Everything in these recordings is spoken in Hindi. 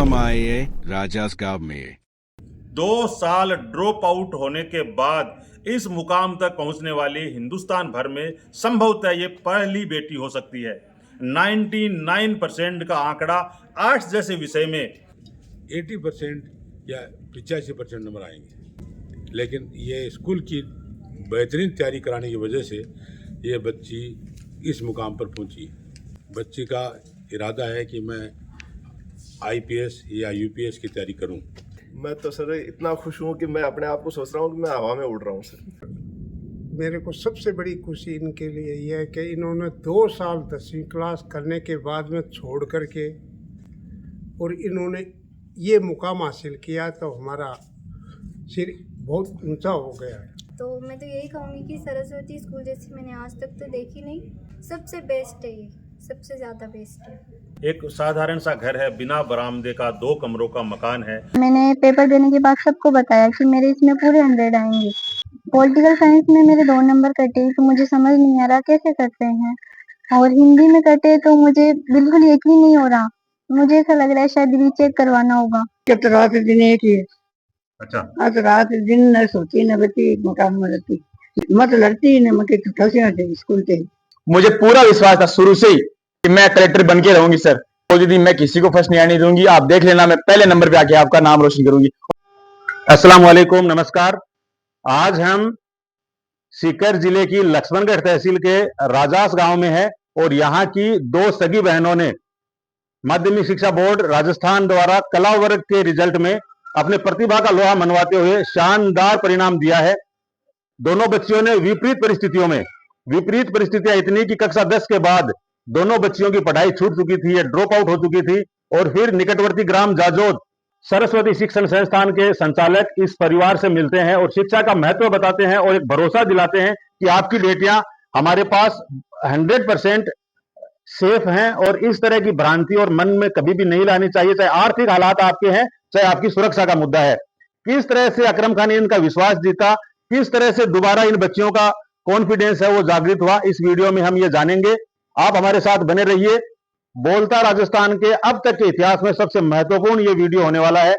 हम आए राजासगांव में। 2 साल ड्रॉप आउट होने के बाद इस मुकाम तक पहुंचने वाली हिंदुस्तान भर में संभवतः ये पहली बेटी हो सकती है। 99% का आंकड़ा आर्ट्स जैसे विषय में 80% या 85% नंबर आएंगे, लेकिन ये स्कूल की बेहतरीन तैयारी कराने की वजह से ये बच्ची इस मुकाम पर पहुंची। बच्ची का इरादा है कि मैं आईपीएस या यूपीएस की तैयारी करूं। मैं तो सर इतना खुश हूं कि मैं अपने आप को सोच रहा हूं कि मैं हवा में उड़ रहा हूं सर। मेरे को सबसे बड़ी खुशी इनके लिए यह है कि इन्होंने 2 साल 10वीं क्लास करने के बाद में छोड़ करके और इन्होंने ये मुकाम हासिल किया, तो हमारा सिर बहुत ऊंचा हो गया है। तो मैं तो यही कहूँगी कि सरस्वती स्कूल जैसी मैंने आज तक तो देखी नहीं। सबसे बेस्ट है ये, सबसे ज़्यादा बेस्ट है। एक साधारण सा घर है, बिना बरामदे का 2 कमरों का मकान है। मैंने पेपर देने के बाद सबको बताया कि मेरे इसमें पूरे 100 आएंगे। पॉलिटिकल साइंस में मेरे 2 नंबर कटे, तो मुझे समझ नहीं आ रहा कैसे करते हैं, और हिंदी में कटे तो मुझे बिल्कुल यकीन नहीं हो रहा। मुझे ऐसा लग रहा है शायद रीचेक करवाना होगा। रात दिन एक ही है। अच्छा, आज रात दिन न सोती न बची मकान में रहती, मत लड़ती न मत स्कूल से। मुझे पूरा विश्वास था शुरू से ही कि मैं कलेक्टर बन के रहूंगी सर। तो यदि मैं किसी को फर्स्ट नहीं आने दूंगी, आप देख लेना, मैं पहले नंबर पे आके आपका नाम रोशन करूंगी। अस्सलाम वालेकुम, नमस्कार। आज हम सीकर जिले की लक्ष्मणगढ़ तहसील के राजास गांव में है, और यहाँ की 2 सगी बहनों ने माध्यमिक शिक्षा बोर्ड राजस्थान द्वारा कला वर्ग के रिजल्ट में अपने प्रतिभा का लोहा मनवाते हुए शानदार परिणाम दिया है। दोनों बच्चियों ने विपरीत परिस्थितियां इतनी कि कक्षा 10 के बाद दोनों बच्चियों की पढ़ाई छूट चुकी थी, ड्रॉप आउट हो चुकी थी, और फिर निकटवर्ती ग्राम जाजोद सरस्वती शिक्षण संस्थान के संचालक इस परिवार से मिलते हैं और शिक्षा का महत्व बताते हैं और एक भरोसा दिलाते हैं कि आपकी बेटियां हमारे पास 100% सेफ हैं, और इस तरह की भ्रांति और मन में कभी भी नहीं लानी चाहिए, चाहे आर्थिक हालात आपके हैं, चाहे आपकी सुरक्षा का मुद्दा है। किस तरह से अकरम खान ने इनका विश्वास जीता, किस तरह से दोबारा इन बच्चियों का कॉन्फिडेंस है वो जागृत हुआ, इस वीडियो में हम ये जानेंगे। आप हमारे साथ बने रहिए। बोलता राजस्थान के अब तक के इतिहास में सबसे महत्वपूर्ण ये वीडियो होने वाला है।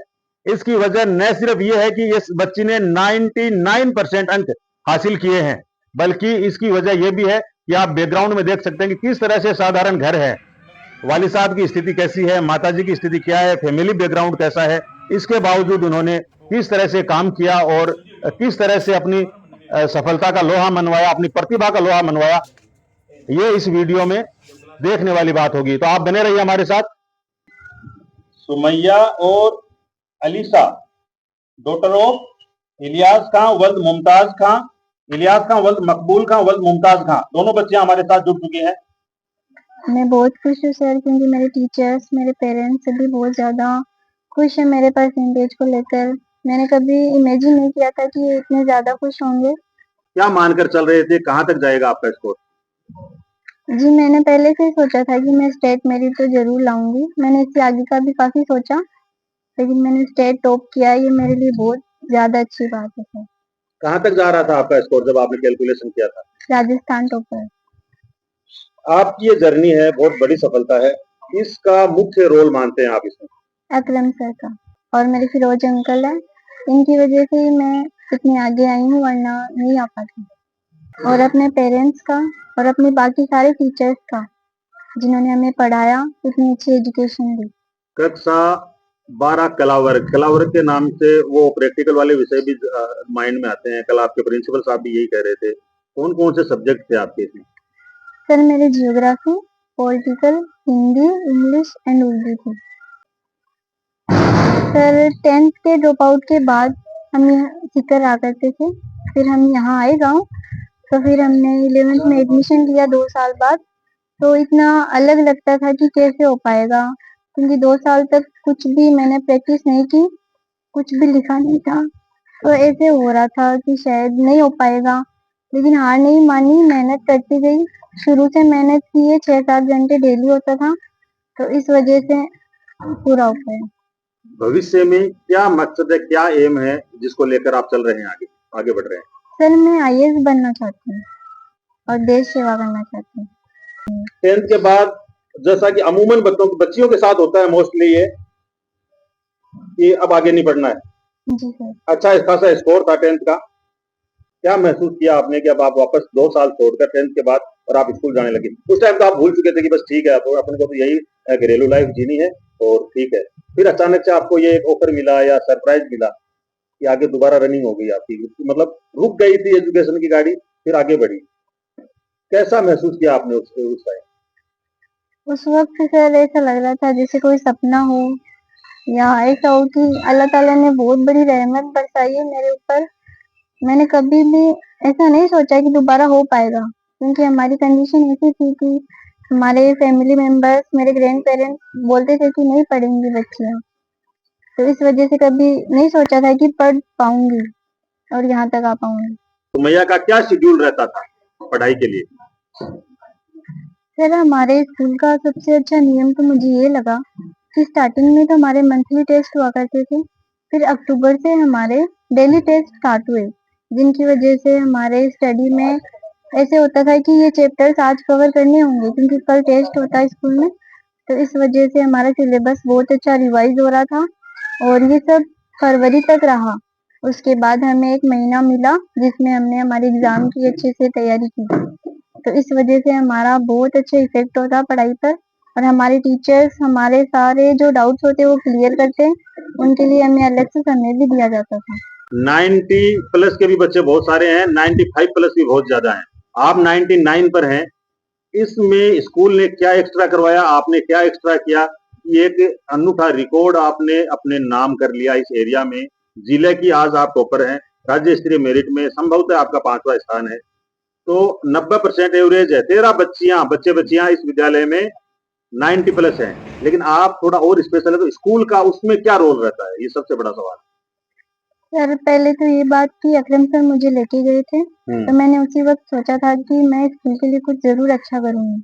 इसकी वजह न सिर्फ ये है कि इस बच्ची ने 99% अंक हासिल किए हैं, बल्कि इसकी वजह यह भी है कि आप बैकग्राउंड में देख सकते हैं कि किस तरह से साधारण घर है, वाली साहब की स्थिति कैसी है, माताजी की स्थिति क्या है, फैमिली बैकग्राउंड कैसा है। इसके बावजूद उन्होंने किस तरह से काम किया और किस तरह से अपनी सफलता का लोहा मनवाया, अपनी प्रतिभा का लोहा मनवाया, ये इस वीडियो में देखने वाली बात होगी। तो आप बने रहिए हमारे साथ। सुमैया और अलीसा, डॉटर ऑफ इलियास खां वल्द मुमताज खां, इलियास खां वल्द मकबूल खां वल्द मुमताज खां, दोनों बच्चियां हमारे साथ जुड़ चुकी हैं। मैं बहुत खुश हूँ सर, क्योंकि मेरे टीचर्स, मेरे पेरेंट्स सभी बहुत ज़्यादा खुश है मेरे परसेंटेज को लेकर। मैंने कभी इमेजिन नहीं किया था कि ये इतने ज़्यादा खुश होंगे। क्या मानकर चल रहे थे, कहां तक जाएगा आपका स्कोर? जी, मैंने पहले से ही सोचा था कि मैं स्टेट मेरिट तो जरूर लाऊंगी। मैंने इससे आगे का भी काफी सोचा, लेकिन मैंने स्टेट टॉप किया, ये मेरे लिए बहुत ज्यादा अच्छी बात है सर। कहां तक जा रहा था आपका स्कोर जब आपने कैलकुलेशन किया था? राजस्थान टॉपर। आपकी ये जर्नी है, बहुत बड़ी सफलता है, इसका मुख्य रोल मानते हैं आप इसमें? अकरम सर का और मेरे फिरोज अंकल है, इनकी वजह से ही मैं इतनी आगे आई हूँ, वरना नहीं आ पाती। और अपने पेरेंट्स का और अपने बाकी सारे टीचर्स का, जिन्होंने हमें पढ़ाया, इतनी अच्छी एजुकेशन दी। कक्षा 12 कला वर्ग के नाम से वो प्रैक्टिकल वाले विषय भी माइंड में आते हैं। कल आपके प्रिंसिपल साहब भी यही कह रहे थे। कौन कौन से सब्जेक्ट थे आपके इसमें? सर मेरे geography, political, Hindi, English and Urdu थी। सर 10th के ड्रॉप आउट के बाद हम यहाँ सीकर आ करते थे, फिर हम यहाँ आए गाँव, तो फिर हमने 11th में एडमिशन लिया 2 साल बाद। तो इतना अलग लगता था कि कैसे हो पाएगा, क्योंकि 2 साल तक कुछ भी मैंने प्रैक्टिस नहीं की, कुछ भी लिखा नहीं था, तो ऐसे हो रहा था कि शायद नहीं हो पाएगा। लेकिन हार नहीं मानी, मेहनत करती गई। शुरू से मेहनत की है, 6-7 घंटे डेली होता था, तो इस वजह से पूरा हो पाया। भविष्य में क्या मकसद है, क्या एम है जिसको लेकर आप चल रहे हैं, आगे बढ़ रहे हैं? सर मैं IAS बनना चाहती हूँ और देश सेवा करना चाहती हूँ। 10th के बाद जैसा कि अमूमन बच्चियों के साथ होता है, मोस्टली ये कि अब आगे नहीं पढ़ना है? जी सर। अच्छा खासा स्कोर था 10th का। क्या महसूस किया आपने कि अब आप वापस 2 साल छोड़कर 10th के बाद और आप स्कूल जाने लगे? उस टाइम तो आप भूल चुके थे कि बस ठीक है, अब अपने को तो यही घरेलू लाइफ जीनी है और ठीक है। फिर अचानक से आपको ये एक ऑफर मिला या सरप्राइज मिला कि आगे दोबारा रनिंग हो गई आपकी, मतलब रुक गई थी एजुकेशन की गाड़ी, फिर आगे बढ़ी। कैसा महसूस किया आपने उस टाइम? उस वक्त सर ऐसा लग रहा था जैसे कोई सपना हो, या ऐसा हो कि अल्लाह ताला ने बहुत बड़ी रहमत बरसाई है मेरे ऊपर। मैंने कभी भी ऐसा नहीं सोचा कि दोबारा हो पाएगा, क्योंकि हमारी कंडीशन ऐसी थी कि हमारे फैमिली मेंबर्स, मेरे ग्रैंड पेरेंट्स बोलते थे कि नहीं पढ़ेंगी बच्चियाँ, तो इस वजह से कभी नहीं सोचा था कि पढ़ पाऊंगी और यहाँ तक आ पाऊंगी। तो मैया का क्या शेड्यूल रहता था पढ़ाई के लिए? सर हमारे स्कूल का सबसे अच्छा नियम तो मुझे ये लगा कि स्टार्टिंग में तो हमारे मंथली टेस्ट हुआ करते थे, फिर अक्टूबर से हमारे डेली टेस्ट स्टार्ट हुए, जिनकी वजह से हमारे स्टडी में ऐसे होता था कि ये चैप्टर्स आज कवर करने होंगे क्योंकि कल टेस्ट होता है स्कूल में। तो इस वजह से हमारा सिलेबस बहुत अच्छा रिवाइज हो रहा था और ये सब फरवरी तक रहा। उसके बाद हमें 1 महीना मिला जिसमें हमने हमारे एग्जाम की अच्छे से तैयारी की। तो इस वजह से हमारा बहुत अच्छा इफेक्ट होता पढ़ाई पर, और हमारे टीचर्स हमारे सारे जो डाउट्स होते वो क्लियर करते, उनके लिए हमें अलग से समय भी दिया जाता था। 90 प्लस के भी बच्चे बहुत सारे हैं, 95 प्लस भी बहुत ज्यादा हैं। आप 99 पर हैं। इसमें स्कूल ने क्या एक्स्ट्रा करवाया, आपने क्या एक्स्ट्रा किया? ये एक अनूठा रिकॉर्ड आपने अपने नाम कर लिया इस एरिया में। जिले की आज आप टॉपर हैं, राज्य स्तरीय मेरिट में संभवतः आपका 5वां स्थान है। तो 90% एवरेज है। 13 बच्चियां इस विद्यालय में 90 प्लस हैं, लेकिन आप थोड़ा और स्पेशल है, तो स्कूल का उसमें क्या रोल रहता है? ये सबसे बड़ा सवाल। सर पहले तो ये बात कि अकरम सर मुझे लेके गए थे, तो मैंने उसी वक्त सोचा था कि मैं स्कूल के लिए कुछ जरूर अच्छा करूंगी।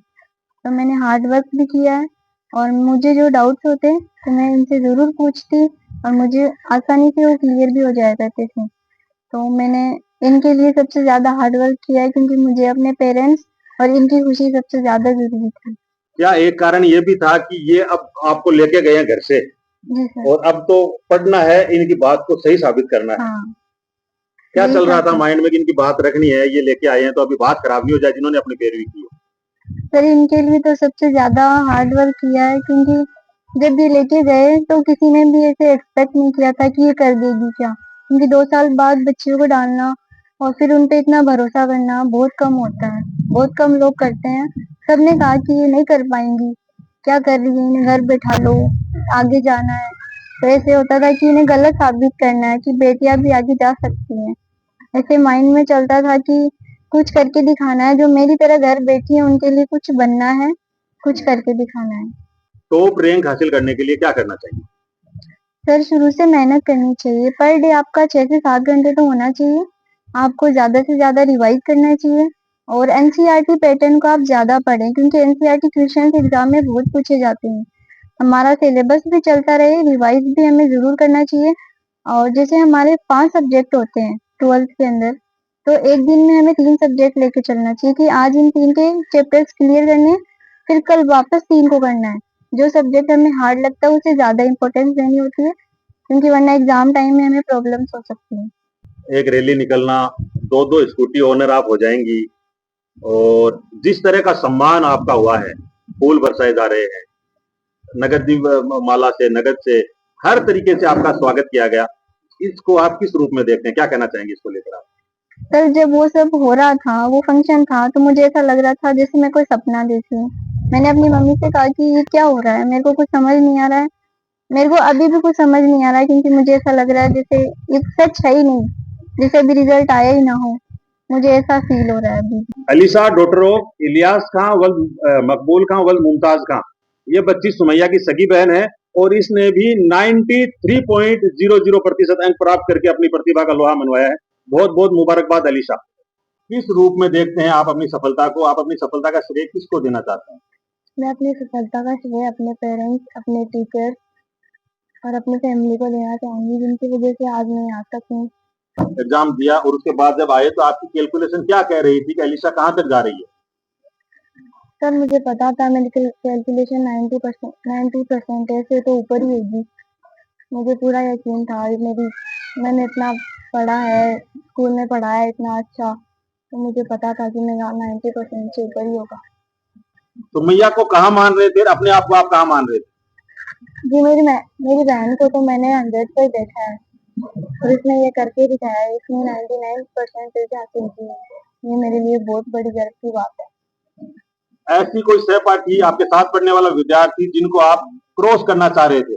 तो मैंने हार्ड वर्क भी किया है, और मुझे जो डाउट्स होते तो मैं इनसे जरूर पूछती और मुझे आसानी से वो क्लियर भी हो जाया करते थे। तो मैंने इनके लिए सबसे ज्यादा हार्ड वर्क किया है, क्योंकि मुझे अपने पेरेंट्स और इनकी खुशी सबसे ज्यादा जरूरी थी। क्या एक कारण ये भी था कि ये अब आपको लेके गए हैं घर से, जी सर। और अब तो पढ़ना है, इनकी बात को सही साबित करना है? हाँ। क्या यही चल रहा था था। माइंड में कि इनकी बात रखनी है, ये लेके आए हैं तो अभी बात खराब नहीं हो जाए जिन्होंने अपनी पैरवी की है? सर इनके लिए तो सबसे ज्यादा हार्ड वर्क किया है, क्योंकि जब ये लेके गए तो किसी ने भी ऐसे एक्सपेक्ट नहीं किया था कि ये कर देगी क्या, क्योंकि 2 साल बाद बच्चियों को डालना और फिर उन पे इतना भरोसा करना बहुत कम होता है, बहुत कम लोग करते हैं। सबने कहा कि ये नहीं कर पाएंगी, क्या कर रही है, इन्हें घर बैठा लो, आगे जाना है। तो ऐसे होता था कि इन्हें गलत साबित करना है कि बेटियां भी आगे जा सकती हैं। ऐसे माइंड में चलता था कि कुछ करके दिखाना है, जो मेरी तरह घर बैठी है उनके लिए कुछ बनना है, कुछ करके दिखाना है। टॉप रैंक हासिल करने के लिए क्या करना चाहिए? सर शुरू से मेहनत करनी चाहिए, पर डे आपका 6 से 7 घंटे तो होना चाहिए। आपको ज्यादा से ज्यादा रिवाइज करना चाहिए, और एनसीईआरटी पैटर्न को आप ज्यादा पढ़ें, क्योंकि एनसीईआरटी क्वेश्चन एग्जाम में बहुत पूछे जाते हैं। हमारा सिलेबस भी चलता रहे, रिवाइज भी हमें जरूर करना चाहिए। और जैसे हमारे 5 सब्जेक्ट होते हैं 12th के अंदर, तो एक दिन में हमें 3 सब्जेक्ट लेके चलना चाहिए कि आज इन 3 के चैप्टर्स क्लियर करने हैं, फिर कल वापस 3 को करना है। जो सब्जेक्ट हमें हार्ड लगता है उसे ज्यादा इंपॉर्टेंस देनी होती है, क्योंकि वरना एग्जाम टाइम में हमें प्रॉब्लम्स हो सकती हैं। एक रैली निकलना, 2-2 स्कूटी ओनर आप हो जाएंगी, और जिस तरह का सम्मान आपका हुआ है, फूल बरसाए जा रहे हैं, नगद माला से, नगद से, हर तरीके से आपका स्वागत किया गया। इसको आप किस रूप में देखते हैं? क्या कहना चाहेंगे इसको लेकर आप? सर जब वो सब हो रहा था, वो फंक्शन था, तो मुझे ऐसा लग रहा था जैसे मैं कोई सपना देख रही हूँ। मैंने अपनी मम्मी से कहा कि ये क्या हो रहा है, मेरे को कुछ समझ नहीं आ रहा है। मेरे को अभी भी कुछ समझ नहीं आ रहा है, क्योंकि मुझे ऐसा लग रहा है जैसे ये सच है ही नहीं, जैसे अभी रिजल्ट आया ही ना हो। मुझे ऐसा फील हो रहा है अभी भी। अलीशा डॉटर ऑफ इलियास खां वल मकबूल खां वल मुमताज खां, ये बच्ची सुमैया की सगी बहन है, और इसने भी 93.00% अंक प्राप्त करके अपनी प्रतिभा का लोहा मनवाया है। बहुत बहुत मुबारकबाद अलीशा। किस रूप में देखते हैं आप अपनी सफलता को? आप अपनी सफलता का श्रेय किसको देना चाहते हैं? मैं अपनी सफलता का श्रेय अपने पेरेंट्स, अपने टीचर्स और अपनी फैमिली को देना चाहूंगी, जिनकी वजह से आज मैं यहाँ तक हूँ। एग्जाम दिया और उसके बाद जब आए तो आपकी कैलकुलेशन क्या कह रही थी कि अलीशा कहाँ तक जा रही है? सर मुझे पता था मेरी कैलकुलेशन 90% से तो ऊपर ही होगी, मुझे पूरा यकीन था, मैंने इतना पढ़ा है, स्कूल में पढ़ा है इतना अच्छा, तो मुझे पता था कि मेरा 90% से ऊपर ही होगा। तो मैया को कहाँ मान रहे थे, अपने आप को आप कहाँ मान रहे थे? जी, मेरी बहन को तो मैंने 100 पर देखा है और इसने ये करके दिखाया है, इसने 99% हासिल की है। ये मेरे लिए बहुत बड़ी गर्व की बात है। ऐसी कोई सहपाठी, आपके साथ पढ़ने वाला विद्यार्थी जिनको आप क्रॉस करना चाह रहे थे,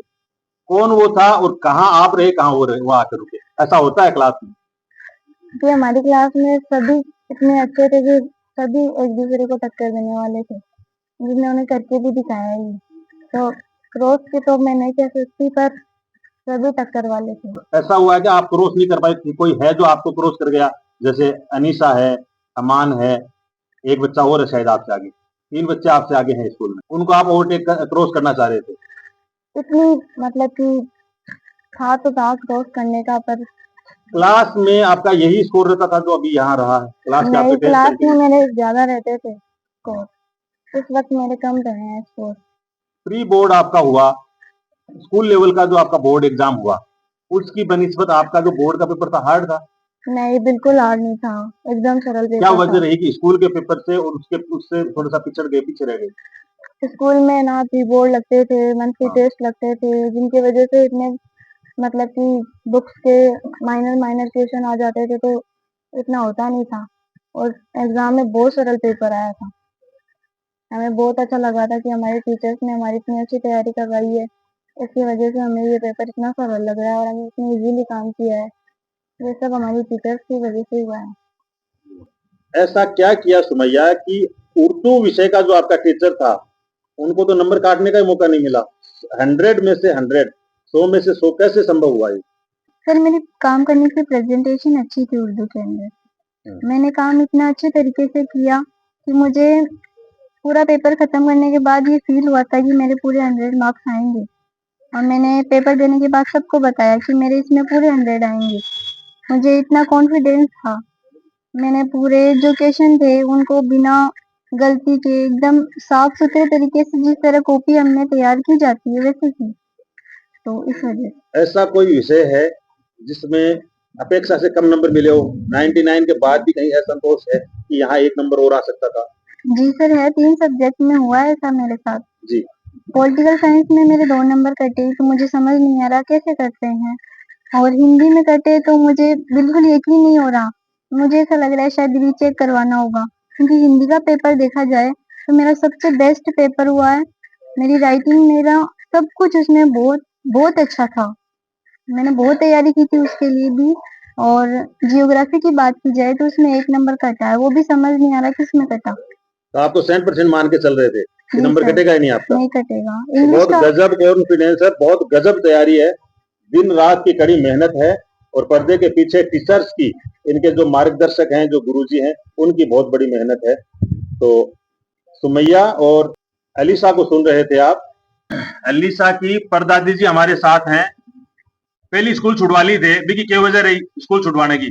कौन वो था और कहाँ आप रहे, कहाँ वो रहे, वो आकर रुके? ऐसा होता है क्लास में? कि हमारी क्लास में सभी इतने अच्छे थे कि सभी एक दूसरे को टक्कर देने वाले थे, जिन्होंने करके भी दिखाया है ये। तो क्रॉस की तो मैं नहीं कह सकती, पर सभी टक्कर वाले थे। ऐसा हुआ है कि आप क्रॉस नहीं कर पाए, कोई है जो आपको क्रॉस कर गया? जैसे अनीसा है, अमान है, एक बच्चा और है शायद आपसे आगे, 3 बच्चे आपसे आगे हैं स्कूल में, उनको आप ओवरटेक क्रॉस करना चाह रहे थे। इतनी मतलब कि था तो था क्रॉस करने का, पर क्लास में आपका यही स्कोर रहता था जो अभी यहाँ रहा है? क्लास के नहीं, आपके क्लास में मेरे ज्यादा रहते थे स्कोर, इस वक्त मेरे कम रहे हैं स्कोर। प्री बोर्ड आपका हुआ, स्कूल लेवल का जो आपका बोर्ड एग्जाम हुआ, उसकी बनिस्बत आपका जो बोर्ड का पेपर था हार्ड था? नहीं, बिल्कुल हार्ड नहीं था, एकदम सरल क्या पेपर वजह था। रही कि स्कूल के पेपर से और उससे थोड़ा सा पीछे रह गए? स्कूल में ना प्री बोर्ड लगते थे, मंथली टेस्ट लगते थे, जिनकी वजह से इतने मतलब कि बुक्स के माइनर क्वेश्चन आ जाते थे, तो इतना होता नहीं था और एग्जाम में बहुत सरल पेपर आया था। हमें बहुत अच्छा लगा था कि हमारे टीचर्स ने हमारी इतनी अच्छी तैयारी करवाई है, इसकी वजह से हमें ये पेपर इतना सरल लग रहा है और हमने इतनी इजीली काम किया है। ये सब हमारी टीचर्स की वजह से हुआ है। ऐसा क्या किया सुमैया कि उर्दू विषय का जो आपका टीचर था, उनको तो नंबर काटने का ही मौका नहीं मिला? 100 में से 100, 100 में से 100 कैसे संभव हुआ ये? सर, मेरी काम करने की प्रेजेंटेशन अच्छी थी उर्दू के अंदर। मैंने काम इतना अच्छे तरीके से किया कि मुझे पूरा पेपर खत्म करने के बाद ये फील हुआ था कि मेरे पूरे 100 मार्क्स आएंगे और मैंने पेपर देने के बाद सबको बताया कि मेरे इसमें पूरे 100 आएंगे। मुझे इतना कॉन्फिडेंस था। मैंने पूरे जो क्वेश्चन थे उनको बिना गलती के एकदम साफ सुथरे तरीके से, जिस तरह कॉपी हमने तैयार की जाती है वैसे की, तो इस वजह से। ऐसा कोई विषय है जिसमें अपेक्षा से कम नंबर मिले हो, 99 के बाद भी कहीं असंतोष है कि यहाँ 1 नंबर और आ सकता था? जी सर, है, 3 सब्जेक्ट में हुआ है ऐसा मेरे साथ। जी। पॉलिटिकल साइंस में मेरे 2 नंबर कटे, तो मुझे समझ नहीं आ रहा कैसे करते हैं, और हिंदी में कटे तो मुझे बिल्कुल यकीन नहीं हो रहा। मुझे ऐसा लग रहा है शायद रीचेक करवाना होगा, क्योंकि हिंदी का पेपर देखा जाए तो मेरा सबसे बेस्ट पेपर हुआ है। मेरी राइटिंग, मेरा सब कुछ उसमें बहुत बहुत अच्छा था। मैंने बहुत तैयारी की थी उसके लिए भी। और जियोग्राफी की बात की जाए तो उसमें 1 नंबर कटा है, वो भी समझ नहीं आ रहा किसमें कटा। तो आप तो 100% मान के चल रहे थे कि नहीं नंबर सर, कटेगा ही नहीं आपका? नहीं कटेगा। तो इंग्लिश बहुत का गजब कॉन्फिडेंस है, बहुत गजब तैयारी है, दिन रात की कड़ी मेहनत है और पर्दे के पीछे टीचर्स की, इनके जो मार्गदर्शक हैं, जो गुरुजी हैं, उनकी बहुत बड़ी मेहनत है। तो सुमैया और अलीसा को सुन रहे थे आप। अलीसा की परदादी जी हमारे साथ हैं। पहली स्कूल छुड़वा ली थे, बिकी क्या वजह रही स्कूल छुड़वाने की?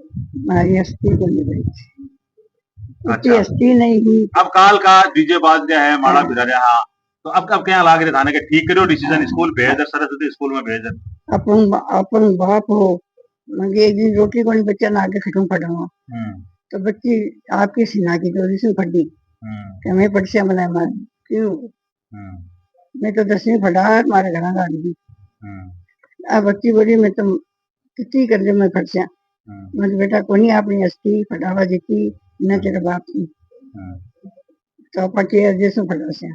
हमारी हस्ती बनी रही इतनी अच्छा। हस्ती नहीं हुई। अब काल का डीजे बाज गया है, माड़ा फिरा रहा, हाँ, तो अब क्या लाग रहे थाने के ठीक करो डिसीजन, स्कूल भेज दे, सरस्वती स्कूल में भेज दे। अपन बाप हो, मगे एक दिन रोटी को नहीं बच्चा ना आगे खटूं पड़ाऊंगा, तो बच्ची आपकी सीना की जोरी से फटी कि हमें पटसिया बनाए मार क्यों? मैं तो 10वीं फटा मारे घर गाड़ दी। अब बच्ची बोली मैं तो कितनी कर दे मैं फटसिया, मैं बेटा को नहीं अपनी हस्ती फटावा जीती न तेरे बाप की, तो पटी जैसे फटा,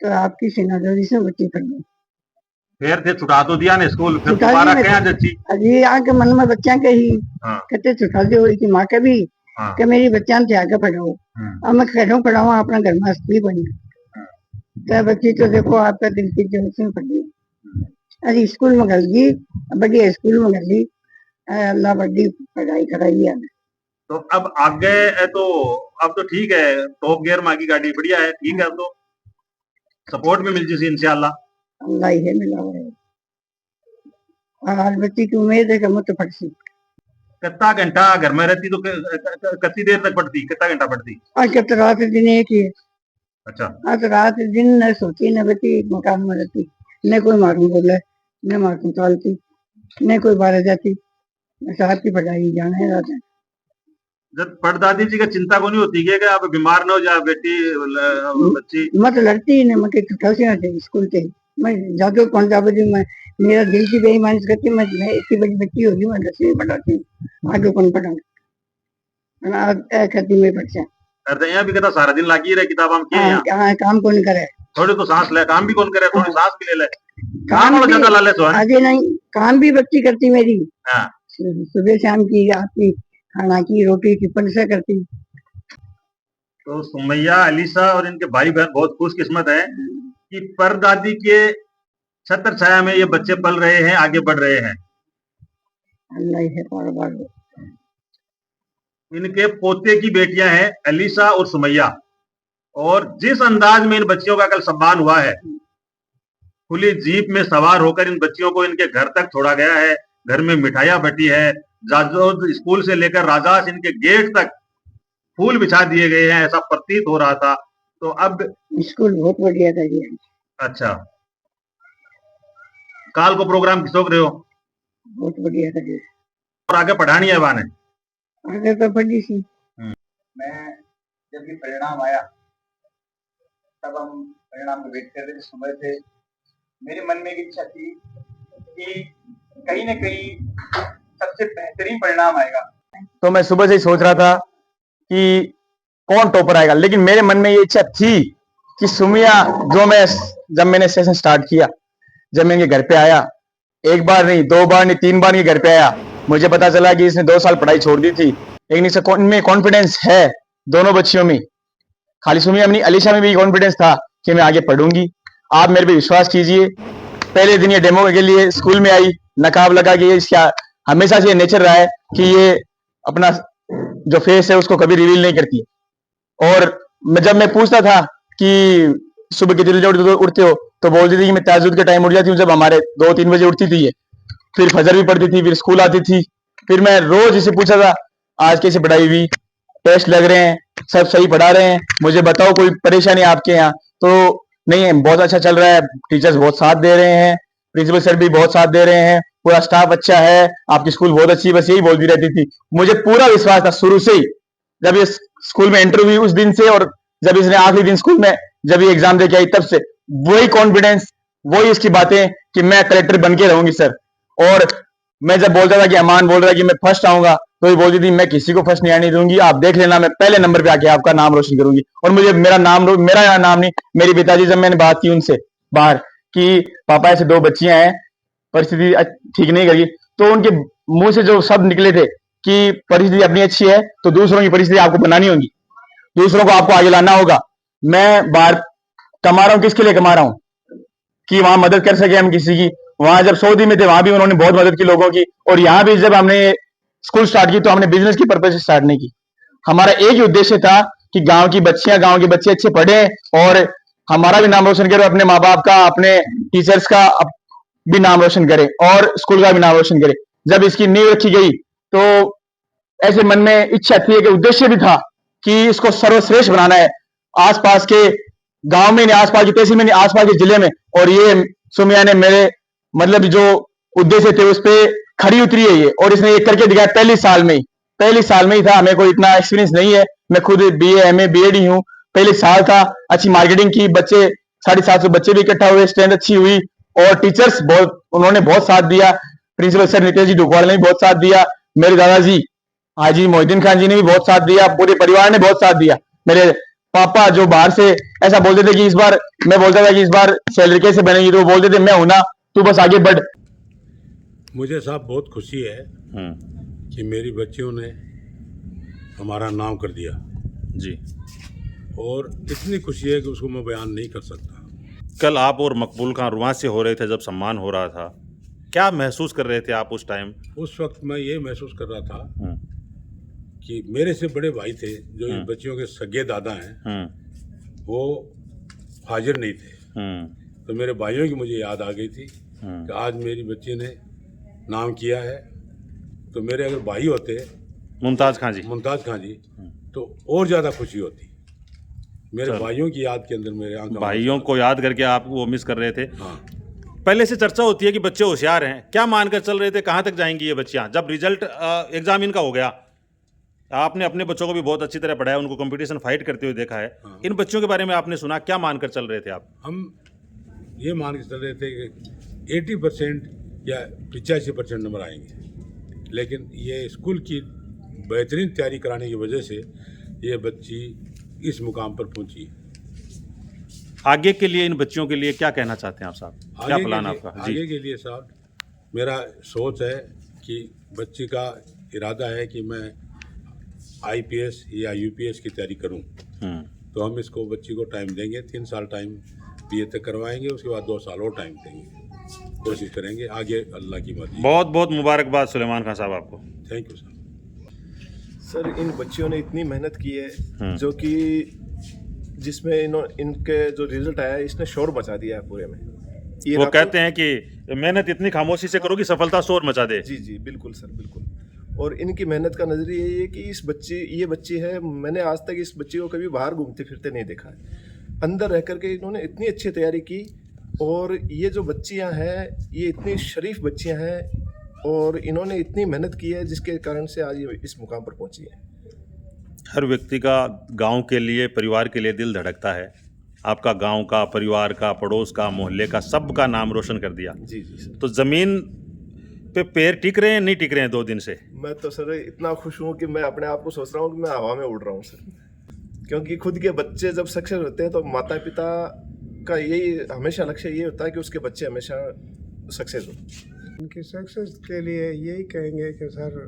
तो आपकी सेना जोरी से बच्ची फट गई। फिर थे छुटा तो दिया ने स्कूल, फिर छुटा दोबारा दी क्या मैं जच्ची? अजी आके मन में बच्चा के ही कहते छुटा दे हो की माँ के भी कि मेरी बच्चा से आगे पढ़ाओ। अब मैं कैसे पढ़ाऊँ अपना घर में हस्ती बनी, तो बच्ची तो देखो आपका दिल की जोर से पड़ी। अरे स्कूल में गल गई, बढ़िया स्कूल में गली, अल्लाह बड़ी पढ़ाई कराई है। तो अब आगे तो अब तो ठीक है, टॉप गियर माँ की गाड़ी बढ़िया है, ठीक है, अब तो सपोर्ट में मिल जी इंशाल्लाह। अल्लाह ही है मिला हुआ है, और बच्ची की उम्मीद है कि मैं तो पढ़सी। कितना घंटा घर में रहती तो कितनी देर तक पढ़ती, कितना घंटा पढ़ती? आज कब तो रात दिन एक ही है। अच्छा। आज रात दिन न सोती न बची मकान में रहती, न कोई मालूम बोले न माँ संभालती न कोई बाहर जाती, बस आपकी पढ़ाई जाना है रहता है। जब परदादी जी का चिंता को नहीं होती है कि आप बीमार न हो जाए बेटी बच्ची? मैं तो लड़ती ही नहीं, मैं छुट्टा से थे स्कूल से, मैं जादू कौन जा बजी, मैं मेरा दिल की बेईमानी करती, मैं इतनी बड़ी बच्ची होगी, मैं 10वीं पढ़ाती आगे कौन पढ़ा कहती मैं बच्चा अरे यहाँ भी कहता सारा दिन लागी रहे किताब हम के यहाँ हाँ काम कौन करे, थोड़ी तो सांस ले, काम भी कौन करे, थोड़ी सांस भी ले ले, काम वाला भी ज्यादा लाले तो है। आगे नहीं, काम भी बच्ची करती मेरी, हाँ। सुबह शाम की, रात की, खाना की, रोटी टिफिन से करती। तो सुमैया, अलीसा और इनके भाई बहन बहुत खुशकिस्मत है कि परदादी के छत्र छाया में ये बच्चे पल रहे हैं, आगे बढ़ रहे हैं। अल्लाह ही है बार। इनके पोते की बेटियां हैं अलीसा और सुमैया, और जिस अंदाज में इन बच्चियों का कल सम्मान हुआ है, खुली जीप में सवार होकर इन बच्चियों को इनके घर तक छोड़ा गया है, घर में मिठाइयां बटी है, जाजोद स्कूल से लेकर राजास इनके गेट तक फूल बिछा दिए गए हैं, ऐसा प्रतीत हो रहा था। तो अब स्कूल बहुत बढ़िया था जी। अच्छा, काल को प्रोग्राम किसोक रहे हो? बहुत बढ़िया था जी। और आगे पढ़ानी है बाने? आगे तो पढ़ी सी। मैं जब ये परिणाम आया तब हम परिणाम को वेट कर रहे थे, सुबह से मेरे मन में एक इच्छा थी कि कहीं ना कहीं सबसे बेहतरीन परिणाम आएगा। तो मैं सुबह से ही सोच रहा था कि कौन टॉपर आएगा, लेकिन मेरे मन में ये इच्छा थी कि सुमिया, जब मैंने सेशन स्टार्ट किया, जब मैं इनके घर पे आया, एक बार नहीं, 2 बार नहीं, 3 बार इनके घर पे आया, मुझे पता चला कि इसने 2 साल पढ़ाई छोड़ दी थी, लेकिन इनमें कॉन्फिडेंस है दोनों बच्चियों में, खाली सुमिया में नहीं, अलीशा में भी कॉन्फिडेंस था कि मैं आगे पढ़ूंगी। आप मेरे पे विश्वास कीजिए, पहले दिन ये डेमो के लिए स्कूल में आई, नकाब लगा के, इसका हमेशा से नेचर रहा है कि ये अपना जो फेस है उसको कभी रिवील नहीं करती। और जब मैं पूछता था कि सुबह कितने बजे उठते हो, तो बोलती थी कि मैं तहज्जुद के टाइम उठ जाती हूँ, जब हमारे 2-3 बजे उठती थी ये, फिर फजर भी पढ़ती थी, फिर स्कूल आती थी। फिर मैं रोज इसे पूछा था आज कैसी पढ़ाई हुई, टेस्ट लग रहे हैं, सब सही पढ़ा रहे हैं, मुझे बताओ कोई परेशानी आपके यहाँ? तो नहीं, बहुत अच्छा चल रहा है, टीचर्स बहुत साथ दे रहे हैं, प्रिंसिपल सर भी बहुत साथ दे रहे हैं, पूरा स्टाफ अच्छा है, आपकी स्कूल बहुत अच्छी, बस यही बोलती रहती थी। मुझे पूरा विश्वास था शुरू से ही, जब ये स्कूल में एंटर हुई उस दिन से, और जब इसने आखिरी दिन स्कूल में जब ये एग्जाम दे के आई तब से, वही कॉन्फिडेंस, वही इसकी बातें कि मैं कलेक्टर बन के रहूंगी सर। और मैं जब बोलता था कि अमान बोल रहा है कि मैं फर्स्ट आऊंगा, तो ये बोलती थी मैं किसी को फर्स्ट नहीं आने दूंगी, आप देख लेना, मैं पहले नंबर पे आके आपका नाम रोशन करूंगी। और मुझे मेरा नाम नहीं, मेरी पिताजी, जब मैंने बात की उनसे बाहर कि पापा ऐसे 2 बच्चियां हैं, परिस्थिति ठीक नहीं करी, तो उनके मुंह से जो शब्द निकले थे कि परिस्थिति अपनी अच्छी है तो दूसरों की परिस्थिति आपको बनानी होगी, दूसरों को आपको आगे लाना होगा। मैं बाहर कमा रहा हूँ, किसके लिए कमा रहा हूँ? कि वहां मदद कर सके हम किसी की। वहां जब सऊदी में थे, वहां भी उन्होंने बहुत मदद की लोगों की, और यहाँ भी जब हमने स्कूल स्टार्ट की तो हमने बिजनेस की पर्पज से स्टार्ट नहीं की। हमारा एक ही उद्देश्य था कि गांव की बच्चियां, गांव के बच्चे अच्छे पढ़े और हमारा भी नाम रोशन करे, अपने माँ बाप का, अपने टीचर्स का भी नाम रोशन करे और स्कूल का भी नाम रोशन करे। जब इसकी नींव रखी गई तो ऐसे मन में इच्छा थी, एक उद्देश्य भी था कि इसको सर्वश्रेष्ठ बनाना है, आसपास के गांव में नहीं, आसपास की तहसील में नहीं, आसपास के जिले में। और ये सुमिया ने मेरे मतलब जो उद्देश्य थे उस पर खड़ी उतरी है ये, और इसने ये करके दिखाया पहली साल में ही था। हमें कोई इतना एक्सपीरियंस नहीं है, मैं खुद BA MA BEd ही हूँ, पहले साल था। अच्छी मार्केटिंग की, बच्चे 750 बच्चे भी इकट्ठा हुए, स्ट्रेंथ अच्छी हुई, और टीचर्स उन्होंने बहुत साथ दिया, प्रिंसिपल सर नितेश जी ढुकवाल ने भी बहुत साथ दिया, मेरे दादाजी हाजी मोहिद्दीन खान जी ने भी बहुत साथ दिया, पूरे परिवार ने बहुत साथ दिया। मेरे पापा जो बाहर से ऐसा बोलते थे कि इस बार, मैं बोलता था कि इस बार सैलरी कैसे बनेगी, तो वो बोलते थे मैं हूं ना, तू बस आगे बढ़। मुझे साहब बहुत खुशी है कि मेरी बच्चियों ने हमारा नाम कर दिया जी, और इतनी खुशी है कि उसको मैं बयान नहीं कर सकता। कल आप और मकबूल खान रुआ से हो रहे थे जब सम्मान हो रहा था, क्या महसूस कर रहे थे आप उस टाइम? उस वक्त मैं ये महसूस कर रहा था कि मेरे से बड़े भाई थे जो इन बच्चियों के सगे दादा हैं, वो हाजिर नहीं थे, तो मेरे भाइयों की मुझे याद आ गई थी कि आज मेरी बच्ची ने नाम किया है। तो मेरे अगर भाई होते मुमताज़ खान जी तो और ज़्यादा खुशी होती। मेरे भाइयों की याद के अंदर मेरे आंख, भाइयों को याद करके आप वो मिस कर रहे थे। हाँ। पहले से चर्चा होती है कि बच्चे होशियार हैं, क्या मानकर चल रहे थे, कहाँ तक जाएंगी ये बच्चियाँ? जब रिजल्ट एग्जाम इनका हो गया, आपने अपने बच्चों को भी बहुत अच्छी तरह पढ़ाया, उनको कंपटीशन फाइट करते हुए देखा है, इन बच्चों के बारे में आपने सुना, क्या मानकर चल रहे थे आप? हम ये मान के चल रहे थे कि 80% या 85% नंबर आएंगे, लेकिन ये स्कूल की बेहतरीन तैयारी कराने की वजह से ये बच्ची इस मुकाम पर पहुंची। आगे के लिए इन बच्चियों के लिए क्या कहना चाहते हैं आप साहब? क्या प्लान आपका? आगे के लिए साहब, मेरा सोच है कि बच्ची का इरादा है कि मैं IPS या UPS की तैयारी करूं, तो हम इसको बच्ची को टाइम देंगे, 3 साल टाइम BA तक करवाएंगे, उसके बाद 2 साल और टाइम देंगे, कोशिश करेंगे, आगे अल्लाह की मर्जी। बहुत बहुत मुबारकबाद सुलेमान खान साहब आपको। Thank you sir. सर इन बच्चियों ने इतनी मेहनत की है जो कि जिसमें इनके जो रिजल्ट आया है इसने शोर मचा दिया है पूरे में। ये वो कहते हैं कि मेहनत इतनी खामोशी से करो कि सफलता शोर मचा दे। जी जी बिल्कुल सर, बिल्कुल। और इनकी मेहनत का नज़रिया ये है कि ये बच्ची है, मैंने आज तक इस बच्ची को कभी बाहर घूमते फिरते नहीं देखा है। अंदर रह करके इन्होंने इतनी अच्छी तैयारी की, और ये जो बच्चियां हैं ये इतनी शरीफ बच्चियां हैं, और इन्होंने इतनी मेहनत की है जिसके कारण से आज ये इस मुकाम पर पहुंची है। हर व्यक्ति का गांव के लिए, परिवार के लिए दिल धड़कता है। आपका गांव का, परिवार का, पड़ोस का, मोहल्ले का, सबका नाम रोशन कर दिया। जी जी सर। तो ज़मीन पे पैर टिक रहे हैं, नहीं टिक रहे हैं 2 दिन से? मैं तो सर इतना खुश हूँ कि मैं अपने आप को सोच रहा हूँ कि मैं हवा में उड़ रहा हूँ सर, क्योंकि खुद के बच्चे जब सक्सेस होते हैं तो माता पिता का यही हमेशा लक्ष्य ये होता है कि उसके बच्चे हमेशा सक्सेस हो। इनकी सक्सेस के लिए यही कहेंगे कि सर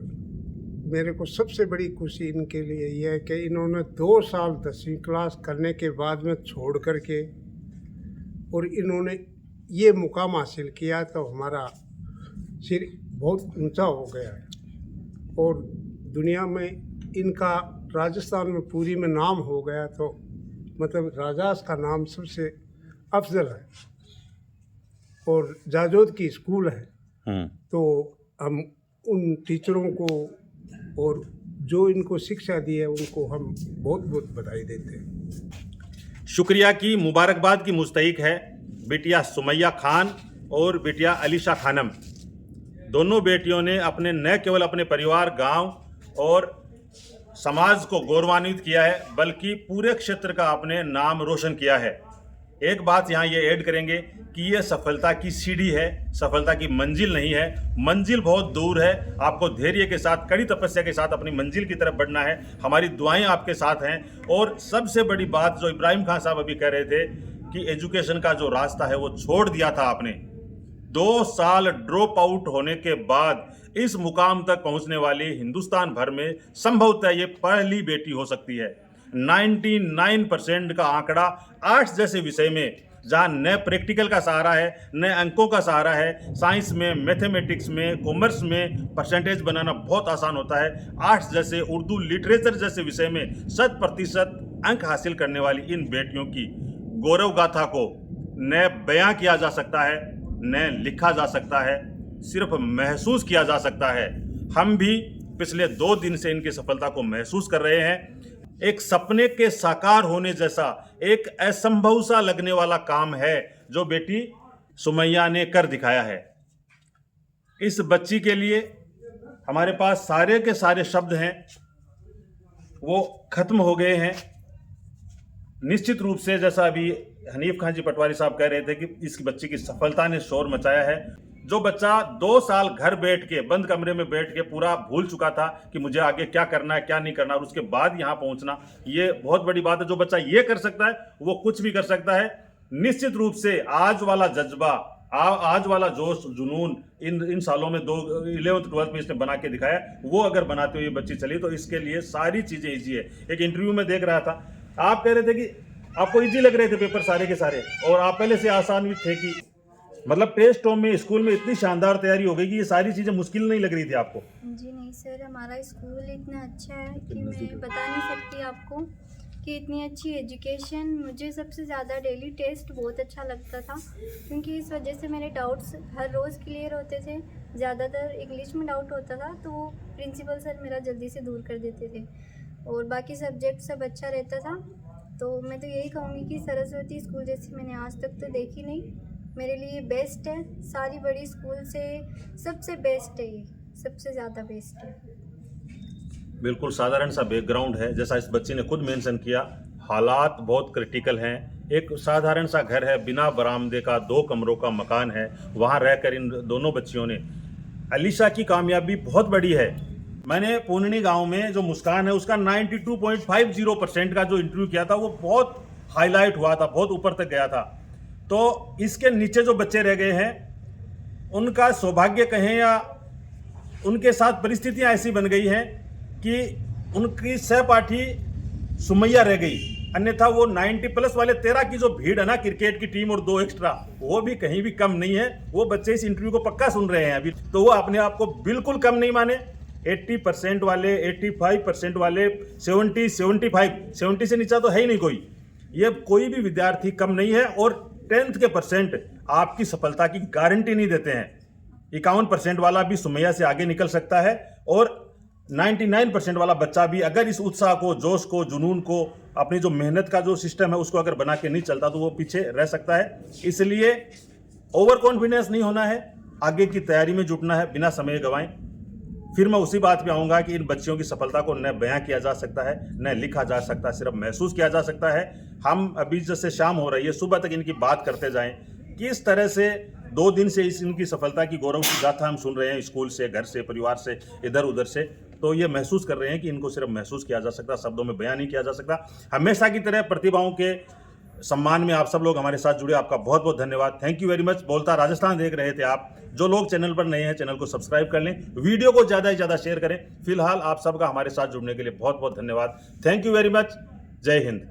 मेरे को सबसे बड़ी खुशी इनके लिए यह है कि इन्होंने 2 साल 10वीं क्लास करने के बाद में छोड़ करके और इन्होंने ये मुकाम हासिल किया, तो हमारा सिर बहुत ऊंचा हो गया है, और दुनिया में इनका, राजस्थान में पूरी में नाम हो गया, तो मतलब राजास का नाम सबसे अफजल है, और जाजोद की स्कूल है। तो हम उन टीचरों को और जो इनको शिक्षा दी है उनको हम बहुत बहुत बधाई देते हैं। शुक्रिया की, मुबारकबाद की मुस्तहिक है बेटिया सुमैया खान और बेटिया अलीशा खानम। दोनों बेटियों ने अपने न केवल अपने परिवार, गांव और समाज को गौरवान्वित किया है, बल्कि पूरे क्षेत्र का अपने नाम रोशन किया है। एक बात यहाँ ये ऐड करेंगे कि ये सफलता की सीढ़ी है, सफलता की मंजिल नहीं है। मंजिल बहुत दूर है, आपको धैर्य के साथ, कड़ी तपस्या के साथ अपनी मंजिल की तरफ बढ़ना है। हमारी दुआएं आपके साथ हैं। और सबसे बड़ी बात जो इब्राहिम खान साहब अभी कह रहे थे कि एजुकेशन का जो रास्ता है वो छोड़ दिया था आपने। 2 साल ड्रॉप आउट होने के बाद इस मुकाम तक पहुंचने वाली हिंदुस्तान भर में संभवतः ये पहली बेटी हो सकती है। 99% का आंकड़ा आर्ट्स जैसे विषय में, जहाँ न प्रैक्टिकल का सहारा है, न अंकों का सहारा है। साइंस में, मैथमेटिक्स में, कॉमर्स में परसेंटेज बनाना बहुत आसान होता है। आर्ट्स जैसे, उर्दू लिटरेचर जैसे विषय में 100% अंक हासिल करने वाली इन बेटियों की गौरव गाथा को न बयां किया जा सकता है, न लिखा जा सकता है, सिर्फ महसूस किया जा सकता है। हम भी पिछले 2 दिन से इनकी सफलता को महसूस कर रहे हैं। एक सपने के साकार होने जैसा, एक असंभव सा लगने वाला काम है जो बेटी सुमैया ने कर दिखाया है। इस बच्ची के लिए हमारे पास सारे के सारे शब्द हैं, वो खत्म हो गए हैं। निश्चित रूप से जैसा अभी हनीफ खान जी पटवारी साहब कह रहे थे कि इस बच्ची की सफलता ने शोर मचाया है। जो बच्चा 2 साल घर बैठ के, बंद कमरे में बैठ के पूरा भूल चुका था कि मुझे आगे क्या करना है, क्या नहीं करना, और उसके बाद यहाँ पहुँचना, ये बहुत बड़ी बात है। जो बच्चा ये कर सकता है वो कुछ भी कर सकता है। निश्चित रूप से आज वाला जज्बा, आज वाला जोश, जुनून इन सालों में 11th 12th में इसने बना के दिखाया, वो अगर बनाते हुए ये बच्ची चली तो इसके लिए सारी चीज़ें ईजी है। एक इंटरव्यू में देख रहा था, आप कह रहे थे कि आपको ईजी लग रहे थे पेपर सारे के सारे, और आप पहले से आसान भी थे कि मतलब टेस्टों में, स्कूल में इतनी शानदार तैयारी हो गई कि ये सारी चीज़ें मुश्किल नहीं लग रही थी आपको? जी नहीं सर, हमारा स्कूल इतना अच्छा है कि मैं बता नहीं सकती आपको कि इतनी अच्छी एजुकेशन। मुझे सबसे ज़्यादा डेली टेस्ट बहुत अच्छा लगता था, क्योंकि इस वजह से मेरे डाउट्स हर रोज़ क्लियर होते थे। ज़्यादातर इंग्लिश में डाउट होता था तो वो प्रिंसिपल सर मेरा जल्दी से दूर कर देते थे, और बाकी सब्जेक्ट सब अच्छा रहता था। तो मैं तो यही कहूँगी कि सरस्वती स्कूल जैसी मैंने आज तक तो देखी नहीं। मेरे लिए बेस्ट है, सारी बड़ी स्कूल से सबसे बेस्ट है, ये सबसे ज़्यादा बेस्ट है। बिल्कुल साधारण सा बैकग्राउंड है, जैसा इस बच्चे ने खुद मेंशन किया, हालात बहुत क्रिटिकल हैं। एक साधारण सा घर है, बिना बरामदे का, 2 कमरों का मकान है, वहाँ रहकर इन दोनों बच्चियों ने, अलीशा की कामयाबी बहुत बड़ी है। मैंने पूर्णी गांव में जो मुस्कान है उसका 92.50% का जो इंटरव्यू किया था वो बहुत हाईलाइट हुआ था, बहुत ऊपर तक गया था। तो इसके नीचे जो बच्चे रह गए हैं उनका सौभाग्य कहें या उनके साथ परिस्थितियां ऐसी बन गई हैं कि उनकी सहपाठी सुमैया रह गई, अन्यथा वो 90+ वाले 13 की जो भीड़ है ना क्रिकेट की टीम और 2 एक्स्ट्रा, वो भी कहीं भी कम नहीं है। वो बच्चे इस इंटरव्यू को पक्का सुन रहे हैं अभी, तो वो अपने आप को बिल्कुल कम नहीं माने। 80% वाले, 85% वाले, 70, 70 से नीचा तो है ही नहीं कोई। ये कोई भी विद्यार्थी कम नहीं है और 10th के % आपकी सफलता की गारंटी नहीं देते हैं। 51% वाला भी सुमैया से आगे निकल सकता है और 99% वाला बच्चा भी अगर इस उत्साह को, जोश को, जुनून को, अपनी जो मेहनत का जो सिस्टम है उसको अगर बना के नहीं चलता तो वो पीछे रह सकता है। इसलिए ओवर कॉन्फिडेंस नहीं होना है, आगे की तैयारी में जुटना है बिना समय गंवाएं। फिर मैं उसी बात पे आऊँगा कि इन बच्चियों की सफलता को न बयां किया जा सकता है, न लिखा जा सकता है, सिर्फ महसूस किया जा सकता है। हम अभी जैसे शाम हो रही है, सुबह तक इनकी बात करते जाएं, किस तरह से 2 दिन से इनकी सफलता की गौरव की गाथा हम सुन रहे हैं, स्कूल से, घर से, परिवार से, इधर उधर से। तो ये महसूस कर रहे हैं कि इनको सिर्फ महसूस किया जा सकता, शब्दों में बयां नहीं किया जा सकता। हमेशा की तरह प्रतिभाओं के सम्मान में आप सब लोग हमारे साथ जुड़े, आपका बहुत बहुत धन्यवाद। Thank you very much. बोलता राजस्थान देख रहे थे आप। जो लोग चैनल पर नए हैं चैनल को सब्सक्राइब कर लें, वीडियो को ज़्यादा से ज़्यादा शेयर करें। फिलहाल आप सबका हमारे साथ जुड़ने के लिए बहुत बहुत धन्यवाद। Thank you very much. जय हिंद।